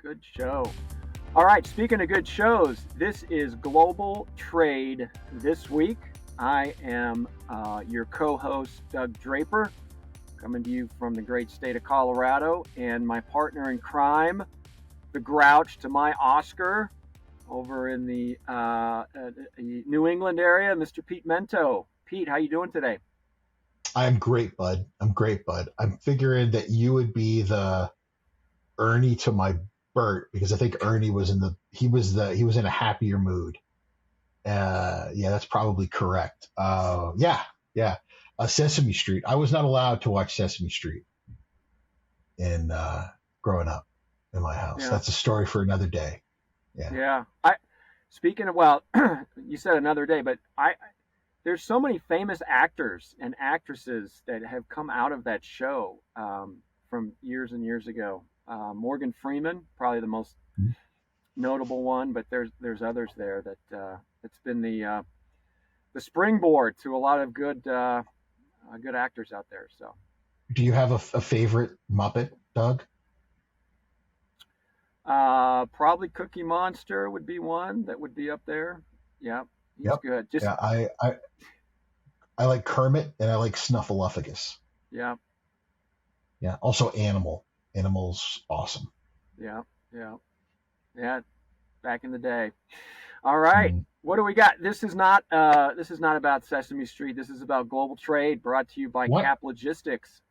Good show. All right, speaking of good shows, this is Global Trade This Week. I am your co-host, Doug Draper, coming to you from the great state of Colorado, and my partner in crime, the Grouch to my Oscar, over in the New England area, Mr. Pete Mento. Pete, how you doing today? I'm great, bud. I'm figuring that you would be the Ernie to my Bert, because I think Ernie was in a happier mood. Yeah, that's probably correct. Yeah. Sesame Street. I was not allowed to watch Sesame Street in growing up in my house. Yeah. That's a story for another day. Yeah. Speaking of, you said another day, but there's so many famous actors and actresses that have come out of that show from years and years ago. Morgan Freeman, probably the most notable one, but there's others there that it's been the springboard to a lot of good actors out there. So, do you have a favorite Muppet, Doug? Probably Cookie Monster would be one that would be up there. Yeah, he's good. I like Kermit and I like Snuffleupagus. Yeah. Also Animal. Animal's awesome. Yeah. Back in the day. All right. What do we got? This is not about Sesame Street. This is about global trade, brought to you by Cap Logistics.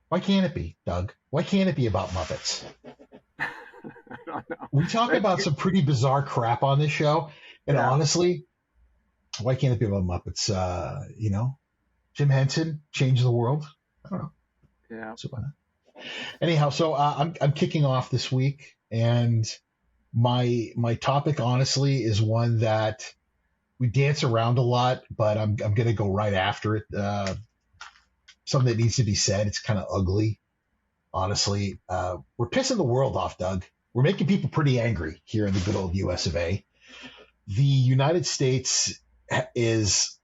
Why can't it be, Doug? Why can't it be about Muppets? I don't know. We talk about some pretty bizarre crap on this show, and honestly, why can't it be about Muppets? Jim Henson changed the world. I don't know. Yeah. So why not? Anyhow, so I'm kicking off this week, and my topic honestly is one that we dance around a lot, but I'm gonna go right after it. Something that needs to be said. It's kind of ugly, honestly. We're pissing the world off, Doug. We're making people pretty angry here in the good old US of A. The United States is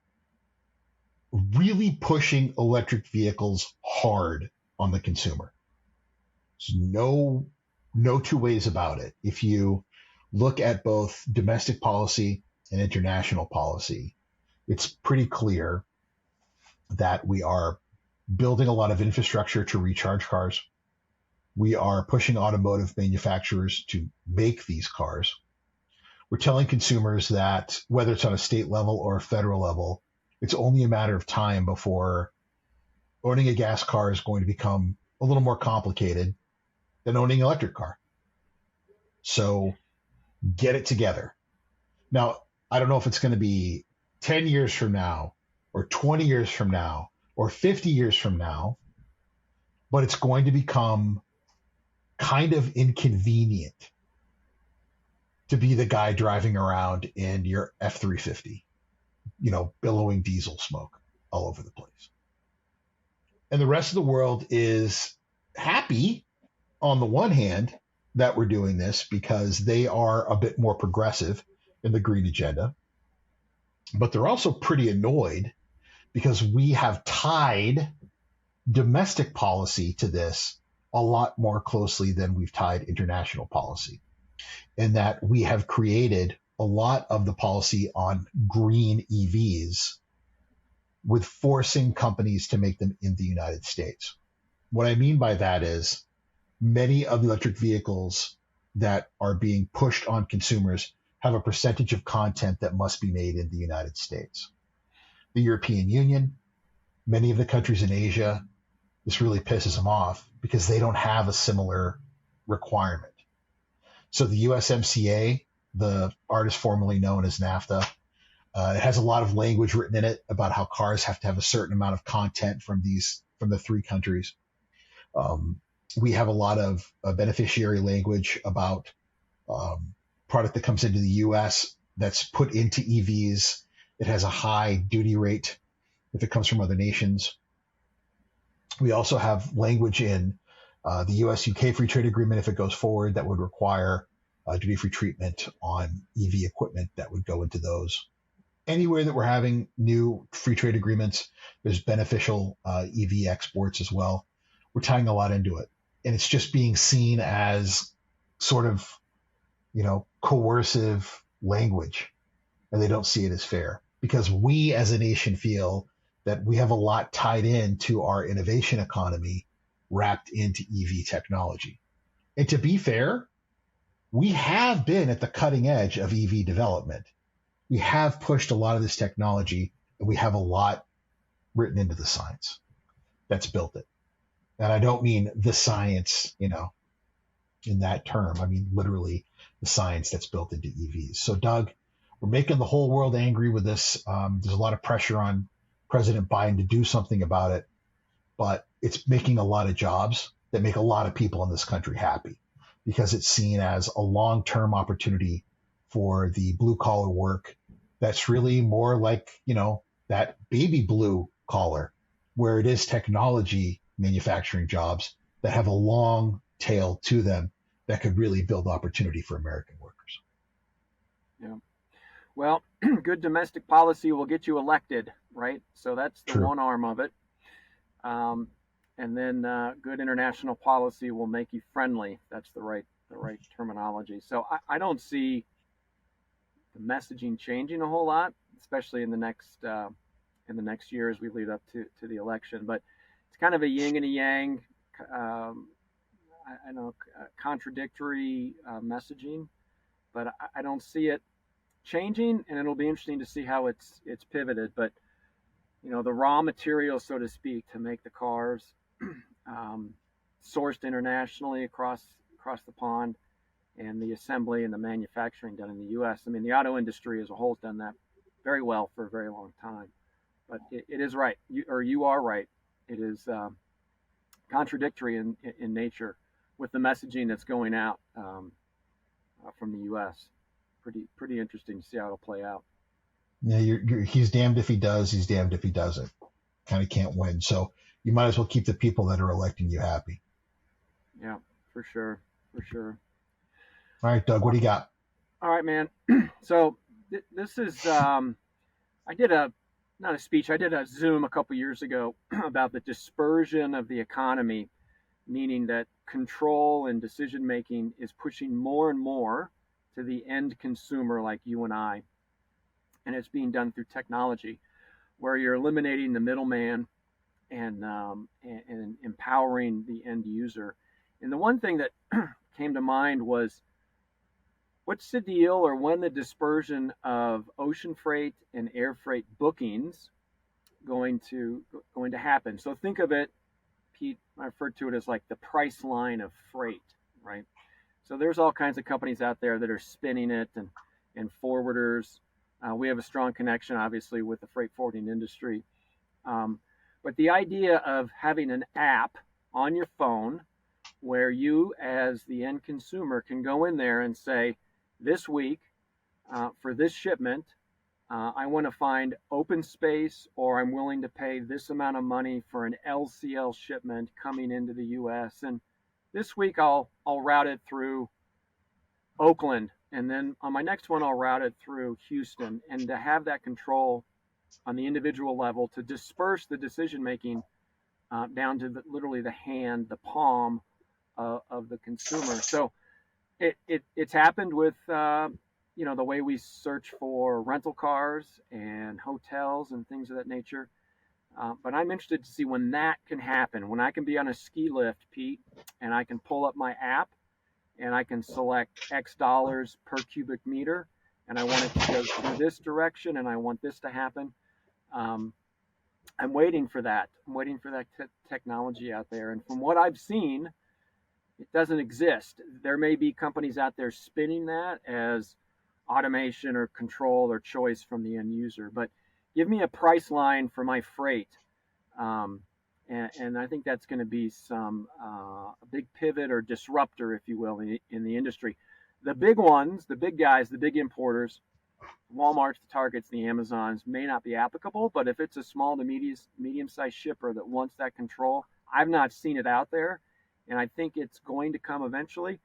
really pushing electric vehicles hard on the consumer. There's no two ways about it. If you look at both domestic policy and international policy, it's pretty clear that we are building a lot of infrastructure to recharge cars. We are pushing automotive manufacturers to make these cars. We're telling consumers that whether it's on a state level or a federal level, it's only a matter of time before owning a gas car is going to become a little more complicated than owning an electric car. So get it together. Now, I don't know if it's going to be 10 years from now or 20 years from now or 50 years from now, but it's going to become kind of inconvenient to be the guy driving around in your F-350, billowing diesel smoke all over the place. And the rest of the world is happy on the one hand that we're doing this because they are a bit more progressive in the green agenda, but they're also pretty annoyed because we have tied domestic policy to this a lot more closely than we've tied international policy, in that we have created a lot of the policy on green EVs with forcing companies to make them in the United States. What I mean by that is many of the electric vehicles that are being pushed on consumers have a percentage of content that must be made in the United States. The European Union, many of the countries in Asia, this really pisses them off because they don't have a similar requirement. So the USMCA, the artist formerly known as NAFTA, it has a lot of language written in it about how cars have to have a certain amount of content from the three countries. We have a lot of beneficiary language about product that comes into the U.S. that's put into EVs. It has a high duty rate if it comes from other nations. We also have language in the U.S.-UK free trade agreement, if it goes forward, that would require duty-free treatment on EV equipment that would go into those. Anywhere that we're having new free trade agreements, there's beneficial EV exports as well. We're tying a lot into it. and it's just being seen as sort of, coercive language, and they don't see it as fair because we as a nation feel that we have a lot tied into our innovation economy wrapped into EV technology. And to be fair, we have been at the cutting edge of EV development. We have pushed a lot of this technology, and we have a lot written into the science that's built it. And I don't mean the science, in that term. I mean literally the science that's built into EVs. So, Doug, we're making the whole world angry with this. There's a lot of pressure on President Biden to do something about it, but it's making a lot of jobs that make a lot of people in this country happy because it's seen as a long-term opportunity for the blue-collar work that's really more like, that baby blue collar, where it is technology manufacturing jobs that have a long tail to them that could really build opportunity for American workers. Yeah. Well, good domestic policy will get you elected, right? So that's the True. one arm of it. And then good international policy will make you friendly. That's the right terminology. So I don't see the messaging changing a whole lot, especially in the next year as we lead up to the election. But it's kind of a yin and a yang, contradictory messaging. But I don't see it changing, and it'll be interesting to see how it's pivoted. But the raw material, so to speak, to make the cars, sourced internationally across the pond, and the assembly and the manufacturing done in the U.S. I mean, the auto industry as a whole has done that very well for a very long time. But it is right, you are right. It is contradictory in nature with the messaging that's going out from the U.S. Pretty interesting to see how it'll play out. Yeah, he's damned if he does, he's damned if he doesn't. Kind of can't win. So you might as well keep the people that are electing you happy. Yeah, for sure. All right, Doug, what do you got? All right, man. So this is, I did not a speech, I did a Zoom a couple years ago about the dispersion of the economy, meaning that control and decision making is pushing more and more to the end consumer like you and I. And it's being done through technology, where you're eliminating the middleman and empowering the end user. And the one thing that came to mind was, what's the deal, or when the dispersion of ocean freight and air freight bookings going to happen? So think of it, Pete, I referred to it as like the price line of freight, right? So there's all kinds of companies out there that are spinning it, and forwarders. We have a strong connection, obviously, with the freight forwarding industry. But the idea of having an app on your phone where you, as the end consumer, can go in there and say, this week, for this shipment, I want to find open space, or I'm willing to pay this amount of money for an LCL shipment coming into the U.S. And this week I'll route it through Oakland, and then on my next one I'll route it through Houston. And to have that control on the individual level, to disperse the decision making down to literally the hand, the palm of the consumer. So it's happened with the way we search for rental cars and hotels and things of that nature. But I'm interested to see when that can happen, when I can be on a ski lift, Pete, and I can pull up my app and I can select X dollars per cubic meter, and I want it to go through this direction, and I want this to happen. I'm waiting for that. I'm waiting for that technology out there. And from what I've seen, it doesn't exist. There may be companies out there spinning that as automation or control or choice from the end user. But give me a price line for my freight. And I think that's going to be a big pivot or disruptor, if you will, in the industry. The big ones, the big guys, the big importers, Walmart's, the Targets, the Amazons, may not be applicable. But if it's a small to medium-sized shipper that wants that control, I've not seen it out there. And I think it's going to come eventually.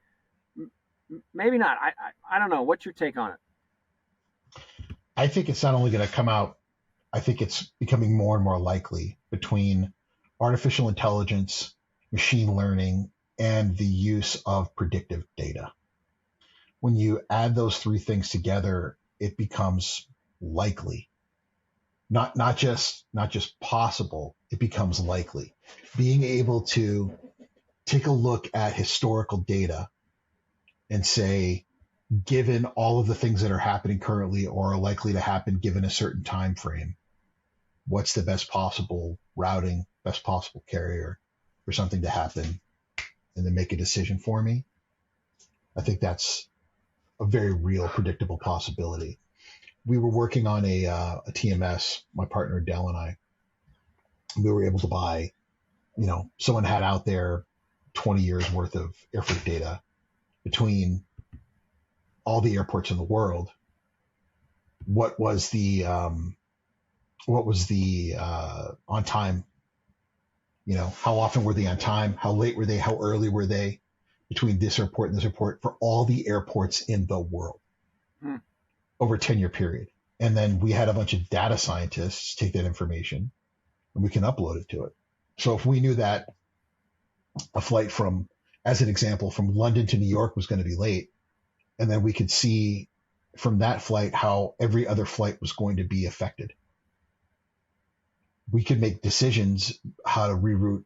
Maybe not. I don't know. What's your take on it? I think it's not only going to come out, I think it's becoming more and more likely between artificial intelligence, machine learning, and the use of predictive data. When you add those three things together, it becomes likely. Not just possible, it becomes likely. Being able to take a look at historical data and say, given all of the things that are happening currently or are likely to happen given a certain time frame, what's the best possible routing, best possible carrier for something to happen, and then make a decision for me? I think that's a very real, predictable possibility. We were working on a TMS, my partner Dell and I. We were able to buy, someone had out there 20 years worth of air freight data between all the airports in the world. What was the on time? How often were they on time? How late were they? How early were they between this airport and this airport for all the airports in the world over a 10-year period? And then we had a bunch of data scientists take that information and we can upload it to it. So if we knew that a flight from, as an example, from London to New York was going to be late, and then we could see from that flight how every other flight was going to be affected, we could make decisions how to reroute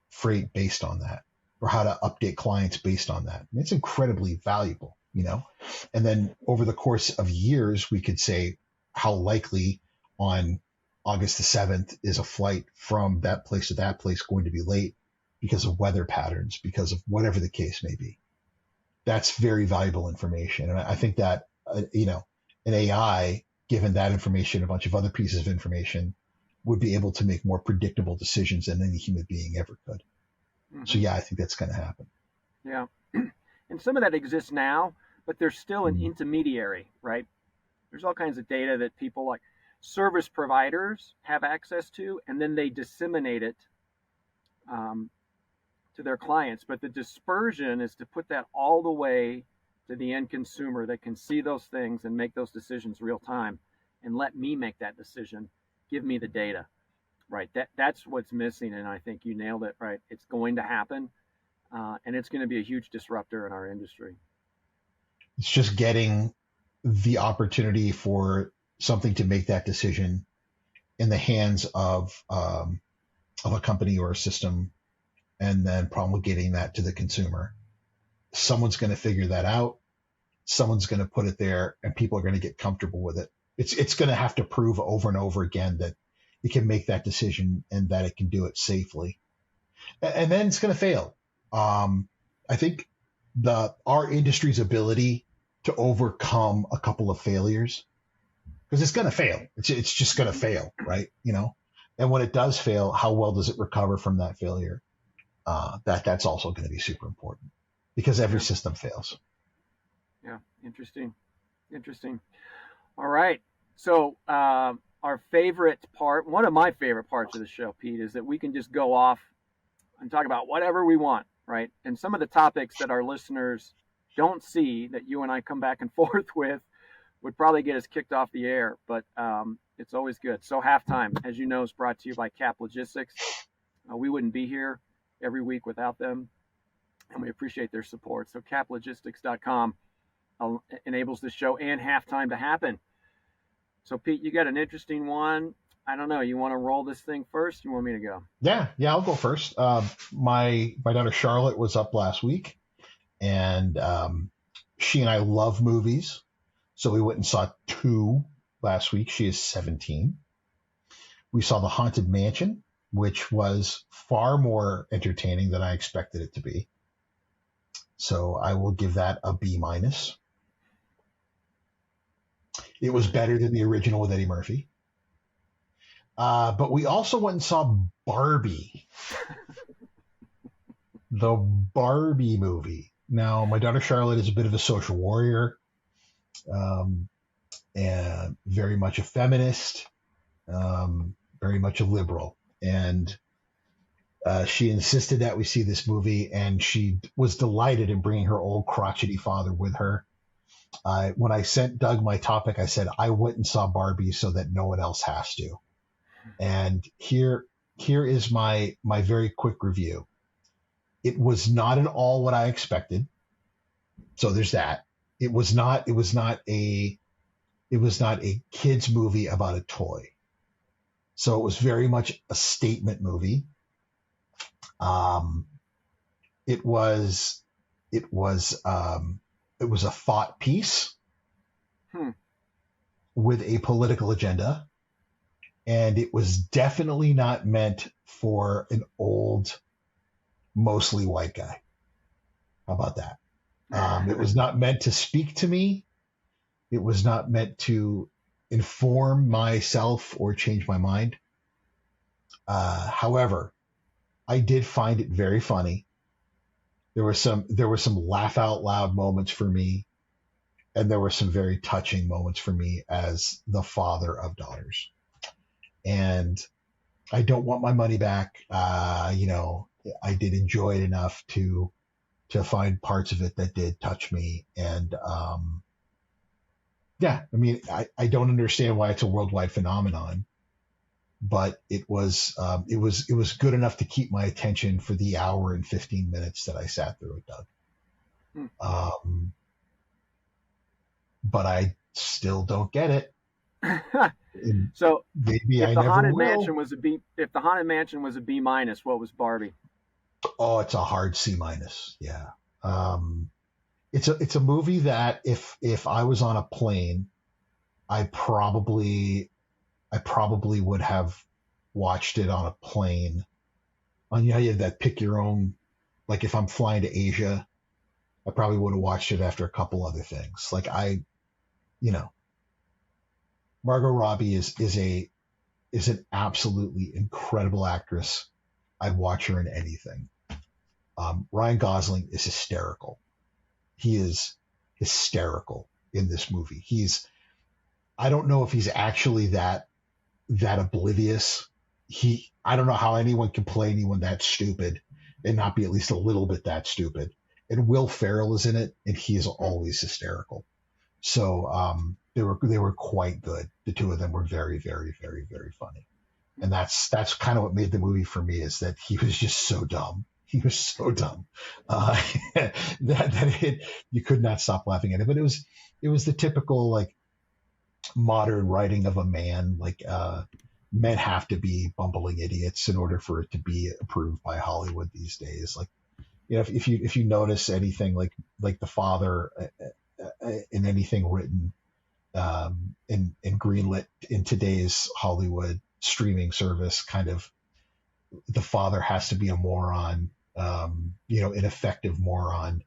freight based on that, or how to update clients based on that. And it's incredibly valuable, And then over the course of years, we could say how likely on August the 7th is a flight from that place to that place going to be late because of weather patterns, because of whatever the case may be. That's very valuable information. And I think that, an AI, given that information, a bunch of other pieces of information, would be able to make more predictable decisions than any human being ever could. Mm-hmm. So yeah, I think that's going to happen. Yeah. And some of that exists now, but there's still an intermediary, right? There's all kinds of data that people like service providers have access to, and then they disseminate it to their clients. But the dispersion is to put that all the way to the end consumer that can see those things and make those decisions real time and let me make that decision. Give me the data, right? That's what's missing, and I think you nailed it, right? It's going to happen, and it's going to be a huge disruptor in our industry. It's just getting the opportunity for something to make that decision in the hands of a company or a system, and then promulgating that to the consumer. Someone's going to figure that out. Someone's going to put it there, and people are going to get comfortable with it. It's going to have to prove over and over again that it can make that decision and that it can do it safely. And then it's going to fail. I think our industry's ability to overcome a couple of failures, because it's going to fail. It's just going to fail, right? And when it does fail, how well does it recover from that failure? That's also going to be super important, because every system fails. Yeah, interesting. All right. So our favorite part, one of my favorite parts of the show, Pete, is that we can just go off and talk about whatever we want, right? And some of the topics that our listeners don't see that you and I come back and forth with would probably get us kicked off the air, but it's always good. So Halftime, as you know, is brought to you by Cap Logistics. We wouldn't be here every week without them, and we appreciate their support. So caplogistics.com enables the show and Halftime to happen. So Pete, you got an interesting one. I don't know. You want to roll this thing first? You want me to go? Yeah, I'll go first. My daughter Charlotte was up last week, and she and I love movies. So we went and saw 2 last week. She is 17. We saw The Haunted Mansion, which was far more entertaining than I expected it to be. So I will give that a B-. It was better than the original with Eddie Murphy. But we also went and saw Barbie. The Barbie movie. Now, my daughter Charlotte is a bit of a social warrior, and very much a feminist, very much a liberal. And she insisted that we see this movie, and she was delighted in bringing her old crotchety father with her. When I sent Doug my topic, I said I went and saw Barbie so that no one else has to. And here is my very quick review. It was not at all what I expected. So there's that. It was not a kids movie about a toy. So it was very much a statement movie. Um, it was a thought piece with a political agenda, and it was definitely not meant for an old, mostly white guy. How about that? It was not meant to speak to me. It was not meant to inform myself or change my mind. However, I did find it very funny. There were some laugh out loud moments for me, and there were some very touching moments for me as the father of daughters. And I don't want my money back. I did enjoy it enough to find parts of it that did touch me. And yeah, I mean, I don't understand why it's a worldwide phenomenon, but it was good enough to keep my attention for the hour and 15 minutes that I sat through it, Doug. But I still don't get it. So maybe if I the never Haunted will. Mansion was a B, if the Haunted Mansion was a B minus, what was Barbie? Oh, it's a hard C minus. Yeah. It's a movie that if I was on a plane, I probably would have watched it on a plane. On you have that pick your own. Like if I'm flying to Asia, I probably would have watched it after a couple other things. Like Margot Robbie is an absolutely incredible actress. I'd watch her in anything. Ryan Gosling is hysterical. He is hysterical in this movie. I don't know if he's actually that oblivious. I don't know how anyone can play anyone that stupid and not be at least a little bit that stupid. And Will Ferrell is in it, and he is always hysterical. So they were quite good. The two of them were very, very, very, very funny. And that's kind of what made the movie for me, is that he was just so dumb. He was so dumb that you could not stop laughing at it. But it was the typical like modern writing of a man. Like men have to be bumbling idiots in order for it to be approved by Hollywood these days. Like if you notice anything like the father in anything written in greenlit in today's Hollywood streaming service, kind of the father has to be a moron, ineffective moron,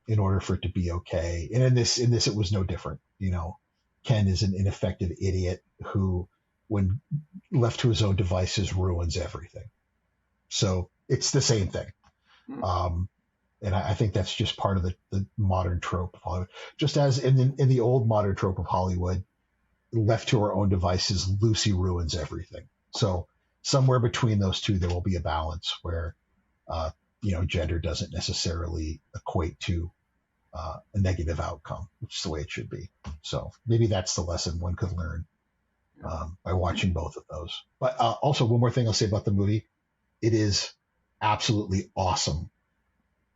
in order for it to be okay. And in this it was no different. Ken is an ineffective idiot who, when left to his own devices, ruins everything. So it's the same thing. And I think that's just part of the modern trope of Hollywood. Just as in the old modern trope of Hollywood, left to our own devices, Lucy ruins everything. So somewhere between those two, there will be a balance where, gender doesn't necessarily equate to a negative outcome, which is the way it should be. So maybe that's the lesson one could learn by watching both of those. But also, one more thing I'll say about the movie. It is absolutely awesome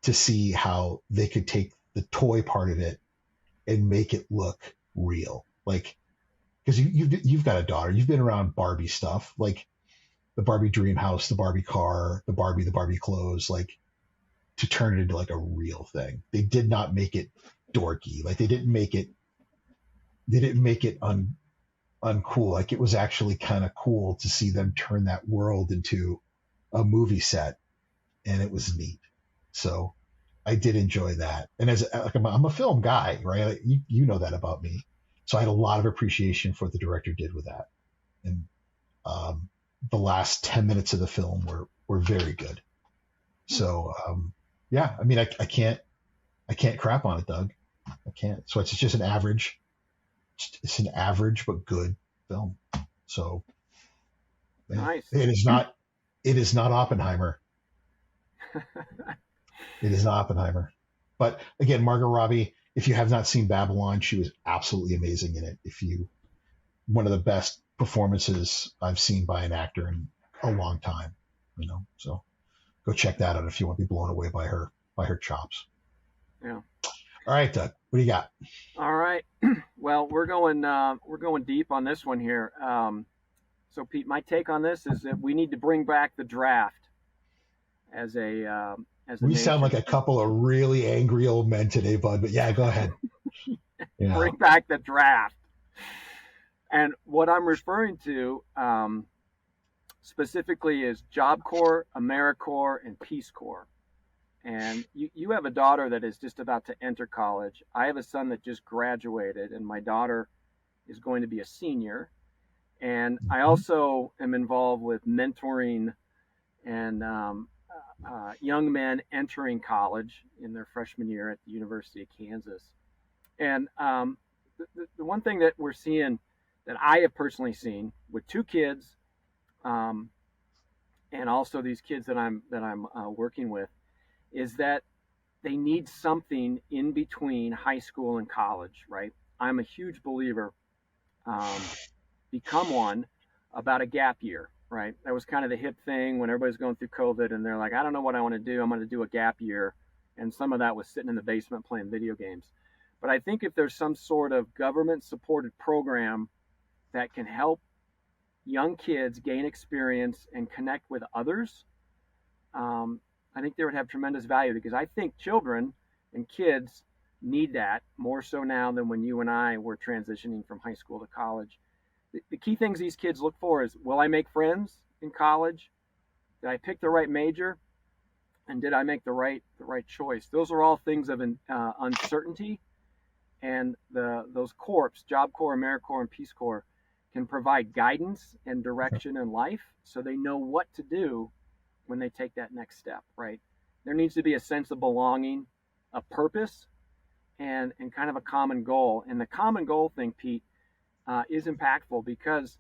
to see how they could take the toy part of it and make it look real. Like, because you've got a daughter, you've been around Barbie stuff, like the Barbie dream house, the Barbie car, the Barbie clothes, like to turn it into like a real thing. They did not make it dorky. Like they didn't make it uncool. Like it was actually kind of cool to see them turn that world into a movie set, and it was neat. So I did enjoy that. And I'm a film guy, right? Like, you know that about me. So I had a lot of appreciation for what the director did with that. And the last 10 minutes of the film were very good. So yeah, I mean, I can't crap on it, Doug. I can't. So it's just an average. It's an average but good film. So nice. It is not Oppenheimer. It is not Oppenheimer. But again, Margot Robbie, if you have not seen Babylon, she was absolutely amazing in it. One of the best performances I've seen by an actor in a long time, so go check that out if you want to be blown away by her chops. Yeah. All right, Doug, what do you got? All right. Well, we're going deep on this one here. So, Pete, my take on this is that we need to bring back the draft as a We nation. sound like a couple of really angry old men today, bud. But yeah, go ahead. Yeah. Bring back the draft. And what I'm referring to specifically is Job Corps, AmeriCorps, and Peace Corps. And you have a daughter that is just about to enter college. I have a son that just graduated, and my daughter is going to be a senior. And I also am involved with mentoring and young men entering college in their freshman year at the University of Kansas. And the one thing that we're seeing, that I have personally seen with two kids, and also these kids that I'm working with, is that they need something in between high school and college, right? I'm a huge believer, become one, about a gap year, right? That was kind of the hip thing when everybody's going through COVID and they're like, I don't know what I want to do. I'm going to do a gap year. And some of that was sitting in the basement playing video games. But I think if there's some sort of government-supported program that can help young kids gain experience and connect with others, I think they would have tremendous value, because I think children and kids need that more so now than when you and I were transitioning from high school to college. The key things these kids look for is, will I make friends in college? Did I pick the right major? And did I make the right choice? Those are all things of uncertainty. And those corps, Job Corps, AmeriCorps, and Peace Corps, can provide guidance and direction in life, so they know what to do when they take that next step, right? There needs to be a sense of belonging, a purpose, and kind of a common goal. And the common goal thing, Pete, is impactful, because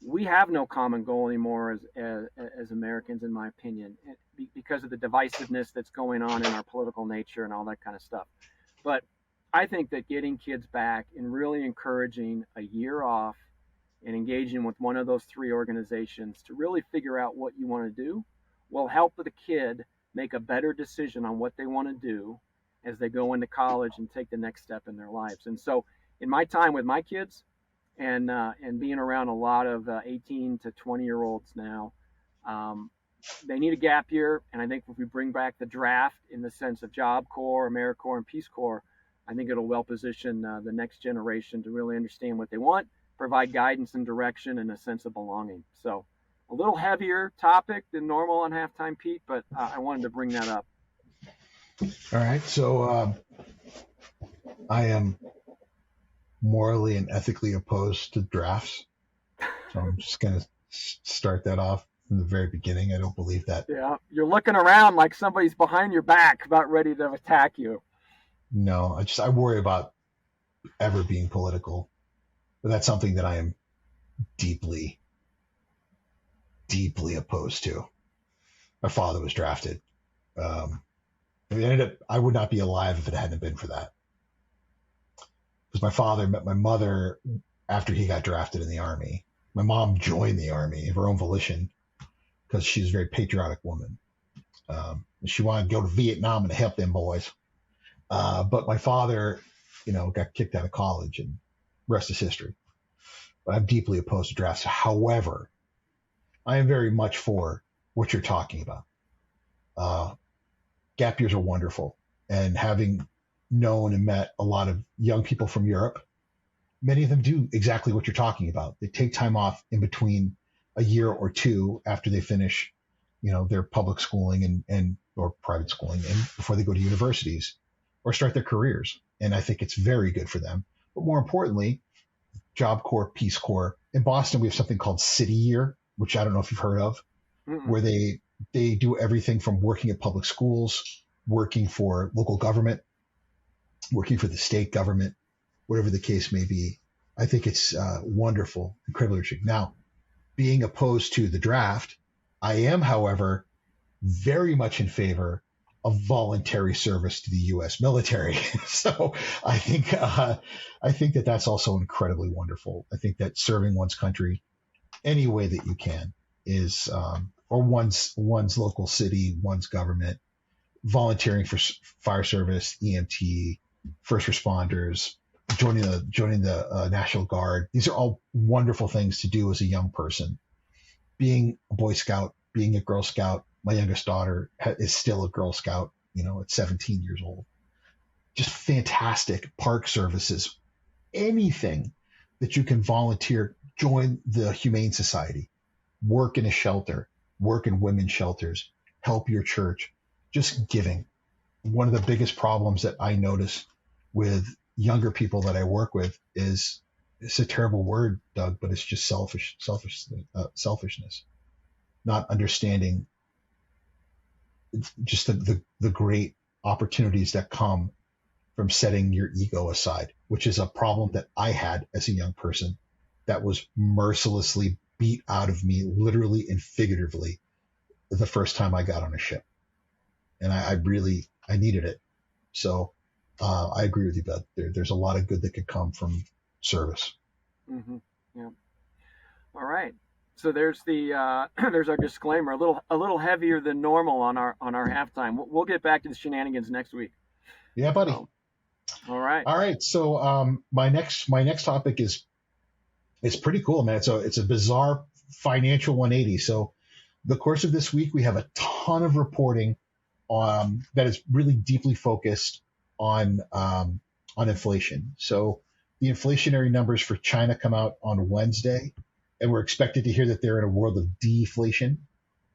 we have no common goal anymore as Americans, in my opinion, because of the divisiveness that's going on in our political nature and all that kind of stuff. But I think that getting kids back and really encouraging a year off and engaging with one of those three organizations to really figure out what you want to do will help the kid make a better decision on what they want to do as they go into college and take the next step in their lives. And so in my time with my kids, and being around a lot of 18 to 20-year-olds now, they need a gap year. And I think if we bring back the draft in the sense of Job Corps, AmeriCorps, and Peace Corps, I think it'll well position the next generation to really understand what they want, provide guidance and direction, and a sense of belonging. So a little heavier topic than normal on Halftime, Pete, but I wanted to bring that up. All right. So I am morally and ethically opposed to drafts. So I'm just going to start that off from the very beginning. I don't believe that. Yeah, you're looking around like somebody's behind your back about ready to attack you. No, I worry about ever being political. But that's something that I am deeply, deeply opposed to. My father was drafted. I would not be alive if it hadn't been for that. Because my father met my mother after he got drafted in the Army. My mom joined the Army of her own volition because she's a very patriotic woman. She wanted to go to Vietnam and help them boys. But my father, got kicked out of college, and rest is history. But I'm deeply opposed to drafts. However, I am very much for what you're talking about. Gap years are wonderful. And having known and met a lot of young people from Europe, many of them do exactly what you're talking about. They take time off in between a year or two after they finish, their public schooling and or private schooling, and before they go to universities or start their careers. And I think it's very good for them. But more importantly, Job Corps, Peace Corps. In Boston, we have something called City Year, which I don't know if you've heard of, where they do everything from working at public schools, working for local government, working for the state government, whatever the case may be. I think it's wonderful, incredibly rich. Now, being opposed to the draft, I am, however, very much in favor of voluntary service to the U.S. military. So I think that that's also incredibly wonderful. I think that serving one's country any way that you can is or one's local city, one's government, volunteering for fire service, EMT, first responders, joining the National Guard. These are all wonderful things to do as a young person. Being a Boy Scout, being a Girl Scout. My youngest daughter is still a Girl Scout, at 17 years old. Just fantastic park services. Anything that you can volunteer, join the Humane Society, work in a shelter, work in women's shelters, help your church, just giving. One of the biggest problems that I notice with younger people that I work with is, it's a terrible word, Doug, but it's just selfishness, not understanding just the great opportunities that come from setting your ego aside, which is a problem that I had as a young person that was mercilessly beat out of me, literally and figuratively, the first time I got on a ship. And I needed it. So I agree with you, Beth. There's a lot of good that could come from service. Mm-hmm. Yeah. All right. So there's there's our disclaimer, a little heavier than normal on our halftime. We'll get back to the shenanigans next week. Yeah, buddy. So, all right. All right. So my next topic is pretty cool, man. It's a bizarre financial 180. So the course of this week, we have a ton of reporting that is really deeply focused on inflation. So the inflationary numbers for China come out on Wednesday, and we're expected to hear that they're in a world of deflation.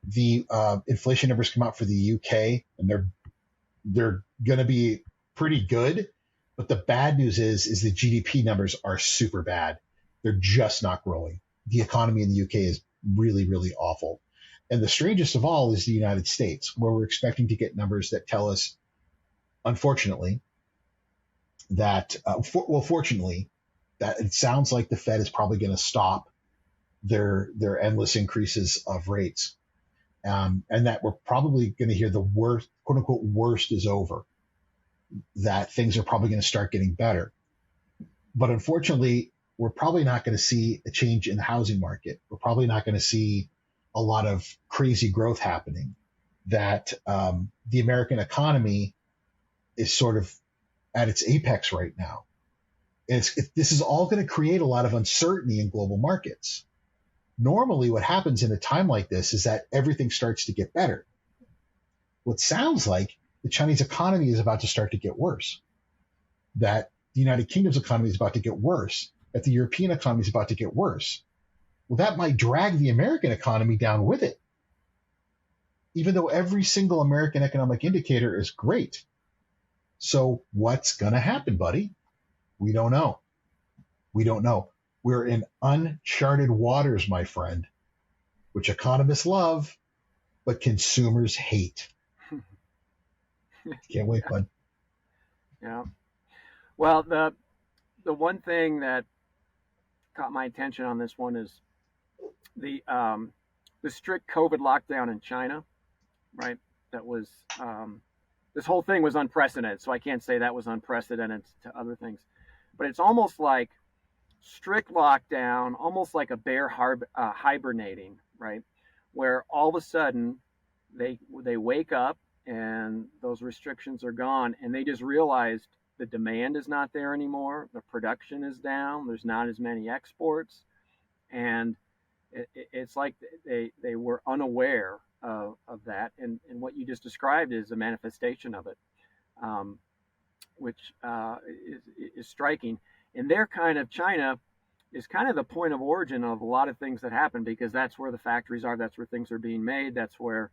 The inflation numbers come out for the UK, and they're going to be pretty good. But the bad news is the GDP numbers are super bad. They're just not growing. The economy in the UK is really, really awful. And the strangest of all is the United States, where we're expecting to get numbers that tell us, unfortunately, that, fortunately, that it sounds like the Fed is probably going to stop their endless increases of rates. And that we're probably going to hear the worst, quote unquote, worst is over, that things are probably going to start getting better. But unfortunately, we're probably not going to see a change in the housing market. We're probably not going to see a lot of crazy growth happening, that the American economy is sort of at its apex right now. And this is all going to create a lot of uncertainty in global markets. Normally, what happens in a time like this is that everything starts to get better. What sounds like the Chinese economy is about to start to get worse, that the United Kingdom's economy is about to get worse, that the European economy is about to get worse. Well, that might drag the American economy down with it, even though every single American economic indicator is great. So what's going to happen, buddy? We don't know. We don't know. We're in uncharted waters, my friend, which economists love, but consumers hate. Can't wait, bud. Yeah. Well, the one thing that caught my attention on this one is the strict COVID lockdown in China, right? That was this whole thing was unprecedented, so I can't say that was unprecedented to other things, but it's almost like strict lockdown, almost like a bear hibernating, right? Where all of a sudden they wake up and those restrictions are gone, and they just realized the demand is not there anymore, the production is down, there's not as many exports, and it's like they were unaware of that, and what you just described is a manifestation of it, which is striking. And their kind of China is kind of the point of origin of a lot of things that happen, because that's where the factories are, that's where things are being made, that's where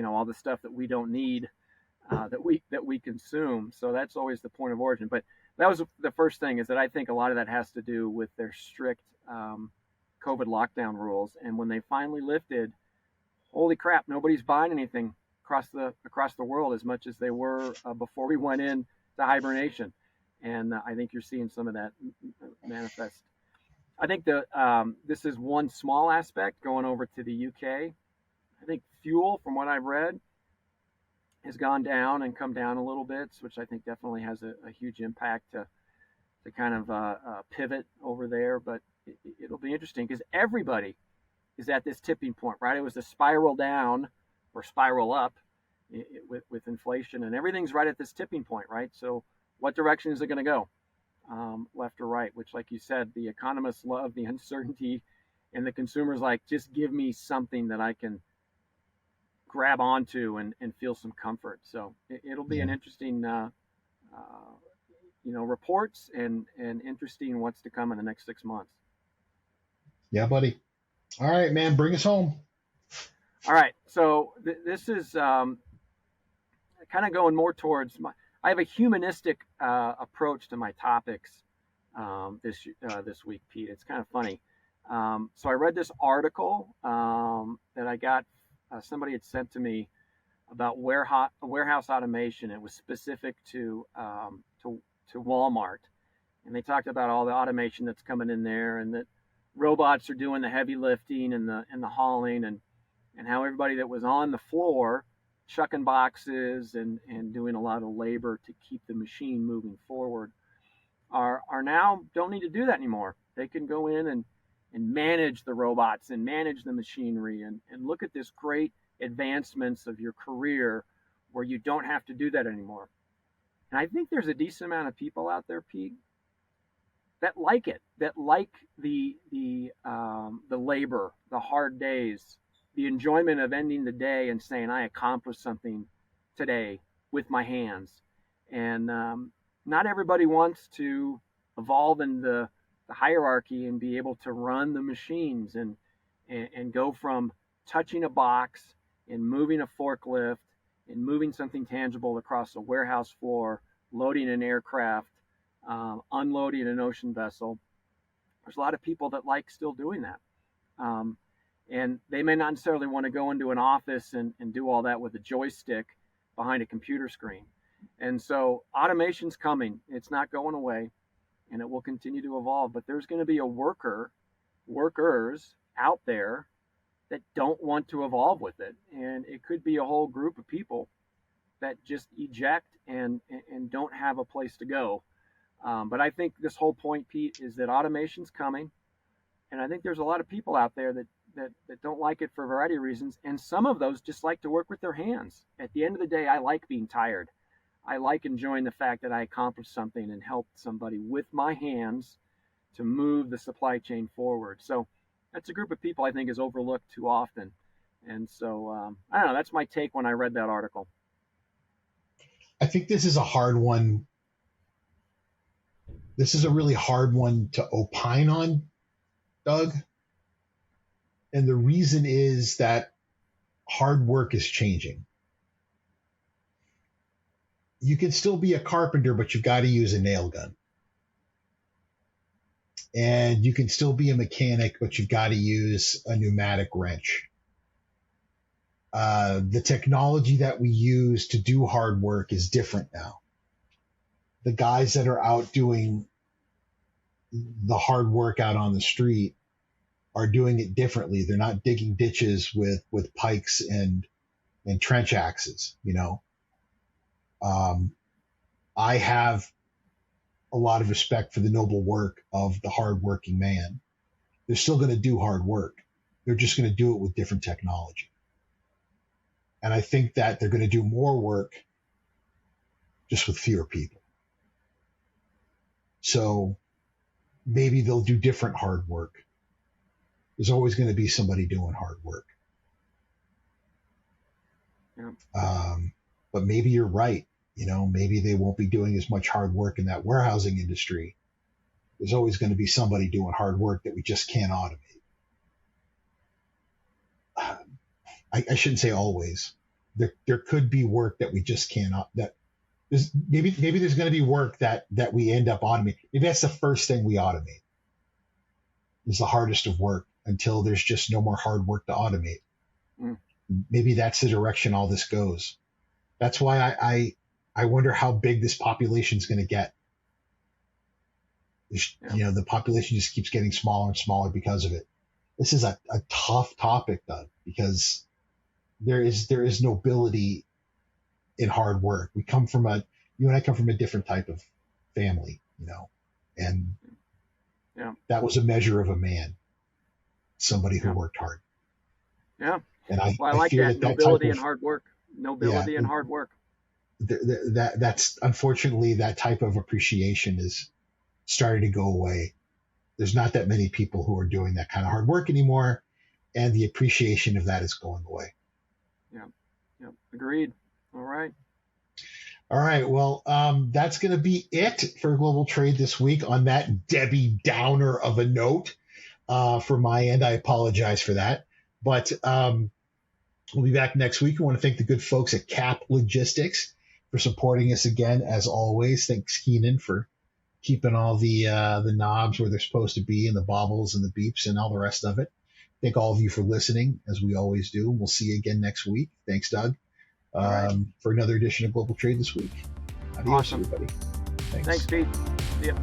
all the stuff that we don't need, that we consume. So that's always the point of origin. But that was the first thing, is that I think a lot of that has to do with their strict COVID lockdown rules. And when they finally lifted, holy crap, nobody's buying anything across the world as much as they were before we went in to hibernation. And I think you're seeing some of that manifest. I think this is one small aspect going over to the UK. I think fuel, from what I've read, has gone down and come down a little bit, which I think definitely has a huge impact to kind of pivot over there. But it'll be interesting, because everybody is at this tipping point, right? It was a spiral down or spiral up with inflation, and everything's right at this tipping point, right? So, what direction is it going to go, left or right? Which, like you said, the economists love the uncertainty, and the consumers like, just give me something that I can grab onto and feel some comfort. So, it'll be Yeah. an interesting, reports and interesting what's to come in the next 6 months. Yeah, buddy. All right, man, bring us home. All right, so this is kind of going more towards I have a humanistic approach to my topics this week, Pete. It's kind of funny. So I read this article that I got somebody had sent to me about warehouse automation. It was specific to Walmart, and they talked about all the automation that's coming in there, and that robots are doing the heavy lifting and the hauling, and how everybody that was on the floor chucking boxes and doing a lot of labor to keep the machine moving forward are now don't need to do that anymore. They can go in and manage the robots and manage the machinery and look at this great advancements of your career where you don't have to do that anymore. And I think there's a decent amount of people out there, Pete, that like it, that like the labor, the hard days, the enjoyment of ending the day and saying I accomplished something today with my hands. And not everybody wants to evolve in the hierarchy and be able to run the machines and go from touching a box and moving a forklift and moving something tangible across a warehouse floor, loading an aircraft, unloading an ocean vessel. There's a lot of people that like still doing that. And they may not necessarily want to go into an office and do all that with a joystick behind a computer screen. And so automation's coming. It's not going away, and it will continue to evolve. But there's going to be workers out there that don't want to evolve with it. And it could be a whole group of people that just eject and don't have a place to go. But I think this whole point, Pete, is that automation's coming. And I think there's a lot of people out there that don't like it for a variety of reasons. And some of those just like to work with their hands. At the end of the day, I like being tired. I like enjoying the fact that I accomplished something and helped somebody with my hands to move the supply chain forward. So that's a group of people I think is overlooked too often. And so, I don't know, that's my take when I read that article. I think this is a hard one. This is a really hard one to opine on, Doug. And the reason is that hard work is changing. You can still be a carpenter, but you've got to use a nail gun. And you can still be a mechanic, but you've got to use a pneumatic wrench. The technology that we use to do hard work is different now. The guys that are out doing the hard work out on the street are doing it differently. They're not digging ditches with pikes and trench axes, you know. I have a lot of respect for the noble work of the hardworking man. They're still going to do hard work. They're just going to do it with different technology. And I think that they're going to do more work just with fewer people. So maybe they'll do different hard work. There's always going to be somebody doing hard work. Yeah. But maybe you're right. You know, maybe they won't be doing as much hard work in that warehousing industry. There's always going to be somebody doing hard work that we just can't automate. I shouldn't say always. There could be work that we just cannot. That there's maybe there's going to be work that we end up automating. Maybe that's the first thing we automate. Is the hardest of work until there's just no more hard work to automate. Mm. Maybe that's the direction all this goes. That's why I wonder how big this population is going to get. You know, the population just keeps getting smaller and smaller because of it. This is a tough topic, Doug, because there is nobility in hard work. You and I come from a different type of family, you know, and that was a measure of a man, somebody who worked hard. Yeah. And Well, I I like fear that that that type nobility of and hard work. yeah Nobility and hard work. that's unfortunately that type of appreciation is starting to go away. There's not that many people who are doing that kind of hard work anymore, and the appreciation of that is going away. Yeah. Yeah. Agreed. All right. All right, well, that's going to be it for global trade this week on that Debbie Downer of a note. For my end, I apologize for that, but we'll be back next week. I want to thank the good folks at Cap Logistics for supporting us again, as always. Thanks, Keenan, for keeping all the knobs where they're supposed to be, and the bobbles and the beeps and all the rest of it. Thank all of you for listening, as we always do. We'll see you again next week. Thanks, Doug, All right. for another edition of Global Trade this week. Adios, Awesome. everybody. Thanks, Pete. See ya.